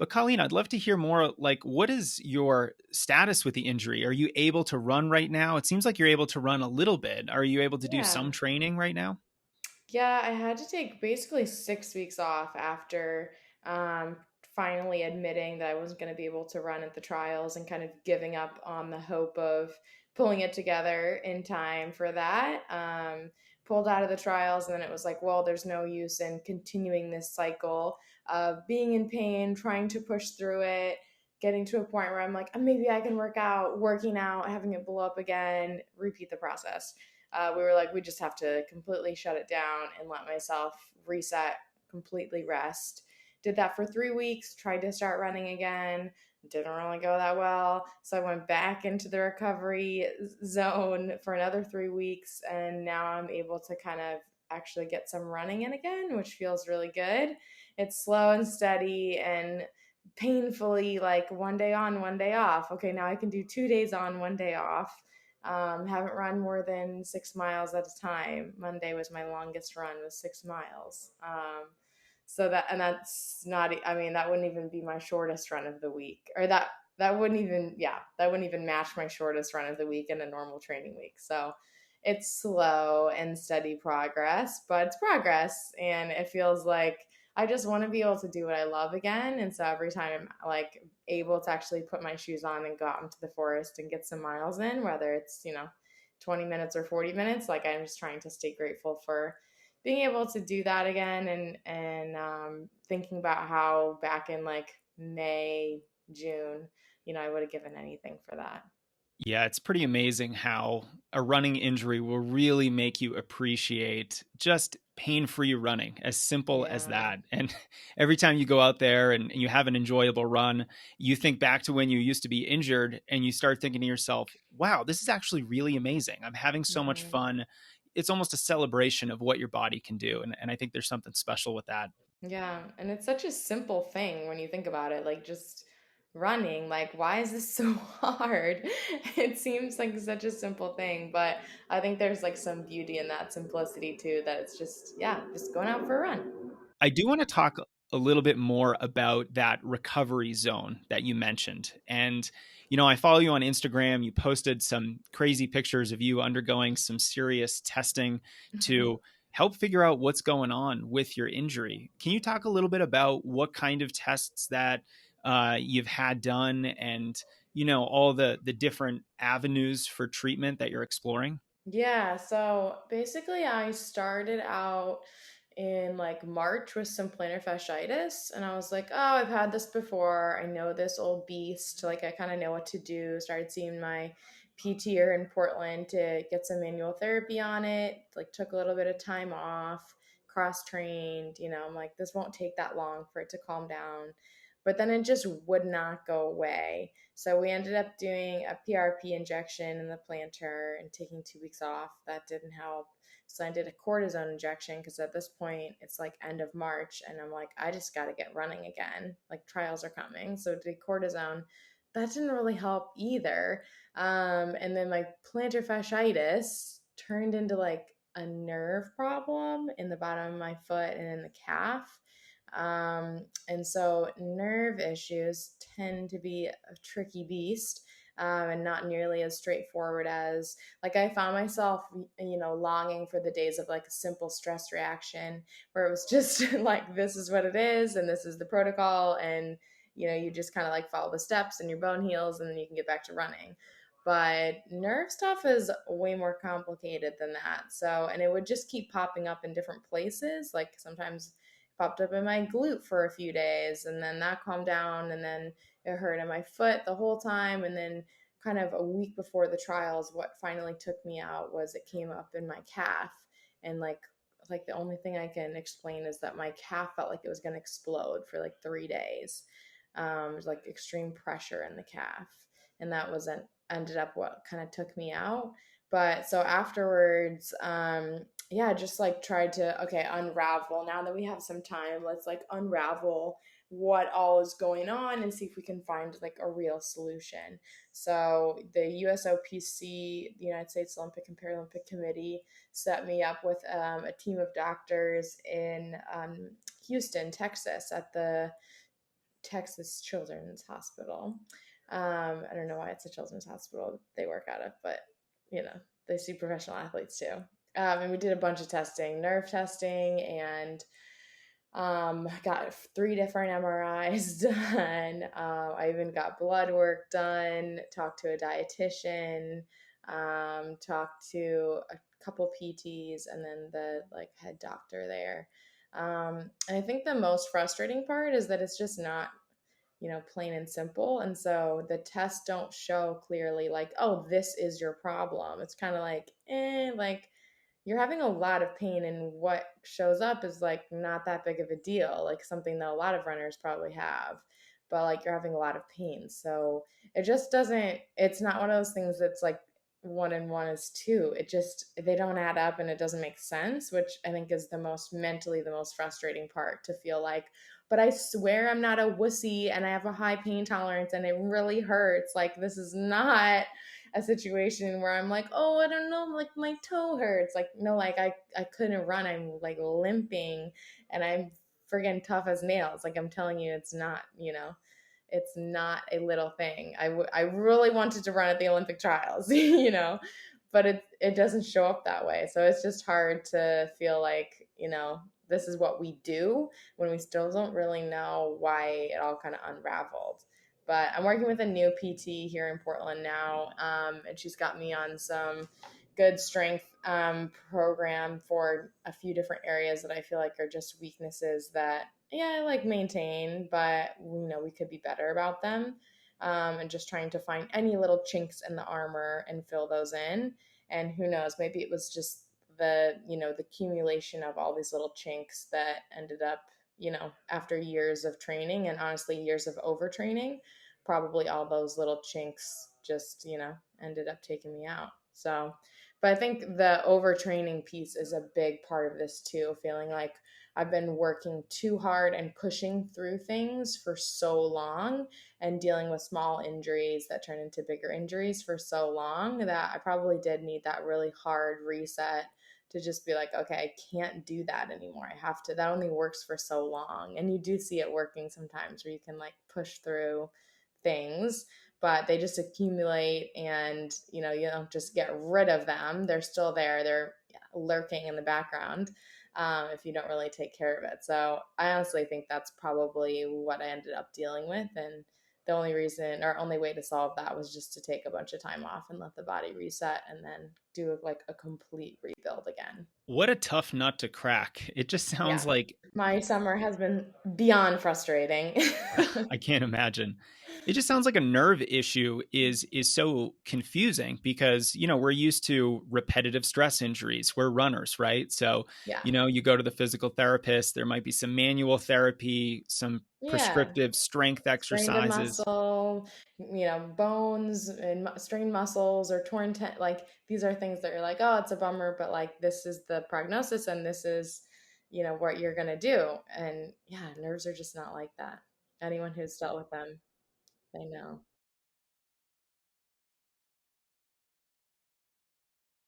But Colleen, I'd love to hear more. Like, what is your status with the injury? Are you able to run right now? It seems like you're able to run a little bit. Are you able to do Yeah. some training right now? Yeah, I had to take basically 6 weeks off after um, finally admitting that I wasn't going to be able to run at the trials and kind of giving up on the hope of pulling it together in time for that. Pulled out of the trials, and then it was like, well, there's no use in continuing this cycle of being in pain, trying to push through it, getting to a point where I'm like, maybe I can work out, working out, having it blow up again, repeat the process. We were like, we just have to completely shut it down and let myself reset, completely rest. Did that for 3 weeks, tried to start running again. Didn't really go that well. So I went back into the recovery zone for another 3 weeks. And now I'm able to kind of actually get some running in again, which feels really good. It's slow and steady and painfully like one day on, one day off. Okay, now I can do 2 days on, one day off. Haven't run more than 6 miles at a time. Monday was my longest run, was 6 miles. So that's not. I mean, that wouldn't even be my shortest run of the week, or that wouldn't even. Yeah, that wouldn't even match my shortest run of the week in a normal training week. So it's slow and steady progress, but it's progress, and it feels like I just want to be able to do what I love again. And so every time I'm like able to actually put my shoes on and go out into the forest and get some miles in, whether it's, 20 minutes or 40 minutes, like I'm just trying to stay grateful for being able to do that again. And thinking about how back in like May, June, I would have given anything for that. Yeah, it's pretty amazing how a running injury will really make you appreciate just pain free running, as simple as Yeah. that. And every time you go out there and you have an enjoyable run, you think back to when you used to be injured and you start thinking to yourself, wow, this is actually really amazing. I'm having so much Mhm. fun. It's almost a celebration of what your body can do. And I think there's something special with that. Yeah, and it's such a simple thing when you think about it, like just running. Like, why is this so hard? It seems like such a simple thing, but I think there's like some beauty in that simplicity too, that it's just, yeah, just going out for a run. I do want to talk a little bit more about that recovery zone that you mentioned. And, I follow you on Instagram. You posted some crazy pictures of you undergoing some serious testing to help figure out what's going on with your injury. Can you talk a little bit about what kind of tests that you've had done and, all the different avenues for treatment that you're exploring? Yeah, so basically I started out in like March with some plantar fasciitis, and I was like, "Oh, I've had this before. I know this old beast. Like I kind of know what to do." Started seeing my PT here in Portland to get some manual therapy on it. Like took a little bit of time off, cross-trained, I'm like this won't take that long for it to calm down. But then it just would not go away. So we ended up doing a PRP injection in the plantar and taking 2 weeks off. That didn't help. So I did a cortisone injection because at this point it's like end of March and I'm like, I just got to get running again. Like trials are coming. So did cortisone. That didn't really help either. And then my plantar fasciitis turned into like a nerve problem in the bottom of my foot and in the calf. And so nerve issues tend to be a tricky beast. And not nearly as straightforward as like I found myself, longing for the days of like a simple stress reaction where it was just like, this is what it is, and this is the protocol. And, you just kind of like follow the steps and your bone heals and then you can get back to running. But nerve stuff is way more complicated than that. So, and it would just keep popping up in different places. Like sometimes popped up in my glute for a few days and then that calmed down and then it hurt in my foot the whole time. And then kind of a week before the trials, what finally took me out was it came up in my calf. And like the only thing I can explain is that my calf felt like it was going to explode for like 3 days. It was like extreme pressure in the calf. And that wasn't ended up what kind of took me out. But so afterwards, yeah, just like tried to, okay, unravel. Now that we have some time, let's like unravel what all is going on and see if we can find like a real solution. So the USOPC, the United States Olympic and Paralympic Committee, set me up with a team of doctors in Houston, Texas, at the Texas Children's Hospital. I don't know why it's a children's hospital they work out of, but they see professional athletes too. And we did a bunch of testing, nerve testing, and got 3 different MRIs done. I even got blood work done, talked to a dietitian, talked to a couple PTs, and then the like head doctor there. And I think the most frustrating part is that it's just not, plain and simple. And so the tests don't show clearly like, oh, this is your problem. It's kind of like, like you're having a lot of pain, and what shows up is like not that big of a deal, like something that a lot of runners probably have, but like you're having a lot of pain. So it just doesn't, it's not one of those things that's like one and one is two. It just, they don't add up and it doesn't make sense, which I think is the most mentally the most frustrating part, to feel like, but I swear I'm not a wussy and I have a high pain tolerance and it really hurts. Like, this is not a situation where I'm like, oh, I don't know, like my toe hurts. Like, no, like I couldn't run. I'm like limping and I'm friggin' tough as nails. Like, I'm telling you, it's not, it's not a little thing. I really wanted to run at the Olympic trials, but it doesn't show up that way. So it's just hard to feel like, this is what we do when we still don't really know why it all kind of unraveled. But I'm working with a new PT here in Portland now, and she's got me on some good strength program for a few different areas that I feel like are just weaknesses that, yeah, I like maintain, but we could be better about them. And just trying to find any little chinks in the armor and fill those in. And who knows, maybe it was just the accumulation of all these little chinks that ended up, after years of training, and honestly years of overtraining, probably all those little chinks just, ended up taking me out. So, but I think the overtraining piece is a big part of this too, feeling like I've been working too hard and pushing through things for so long, and dealing with small injuries that turn into bigger injuries for so long, that I probably did need that really hard reset to just be like, okay, I can't do that anymore. I have to, that only works for so long. And you do see it working sometimes, where you can like push through things, but they just accumulate, and you don't just get rid of them. They're still there. They're lurking in the background, if you don't really take care of it. So I honestly think that's probably what I ended up dealing with. And the only reason or only way to solve that was just to take a bunch of time off and let the body reset, and then do like a complete rebuild again. What a tough nut to crack. It just sounds Yeah. like My summer has been beyond frustrating. I can't imagine. It just sounds like a nerve issue is so confusing because, we're used to repetitive stress injuries. We're runners, right? So, Yeah. you go to the physical therapist, there might be some manual therapy, some Yeah. prescriptive strength Strained a exercises. muscle, bones and strained muscles or torn like these are things that you're like, oh, it's a bummer, but like this is the prognosis, and this is, what you're gonna do. And yeah, nerves are just not like that. Anyone who's dealt with them, they know.